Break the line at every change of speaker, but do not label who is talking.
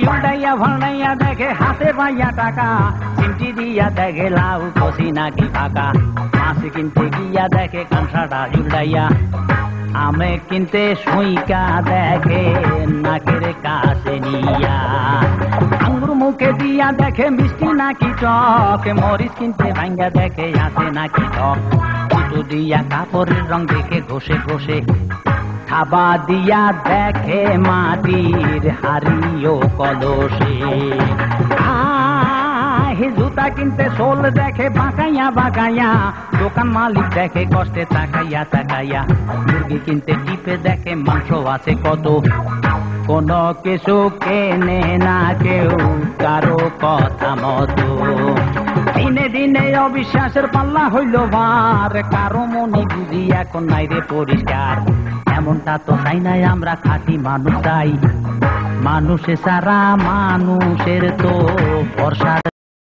উল্টাইয়া ভাড়াইয়া দেখে হাতে পাইয়া টাকা, চিমটি দিয়া দেখে লাউ কষি নাকি ফাঁকা। মাছ কিনতে গিয়া দেখে কাঁসাটা উল্টাইয়া, আমে কিনতে সুইকা দেখে নাকের কাছে নিয়া। আঙ্গুর মুখে দিয়া দেখে মিষ্টি নাকি টক, মরিচ কিনতে ভাঙ্গা দেখে আছে নাকি টক। ফুটো দিয়া কাপড়ের রং দেখে ঘষে ঘষে, থাবা দিয়া দেখে মাটির হাড়িও কলসে। জুতা কিনতে সোল দেখে বাঁকাইয়া বাঁকাইয়া, দোকান মালিক দেখে কষ্টে তাকাইয়া তাকাইয়া। মুরগি কিনতে টিপে দেখে মাংস আছে কত, কোনো কিছু কেনে না কেউ কারো কথা মতো। দিনে দিনে অবিশ্বাসের পাল্লা হইল ভার, কারো মনে বুঝি এখন নাই রে পরিষ্কার। এমনটা তো চাই নাই আমরা খাঁটি মানুষ চাই, মানুষে সারা মানুষের তো ভরসা।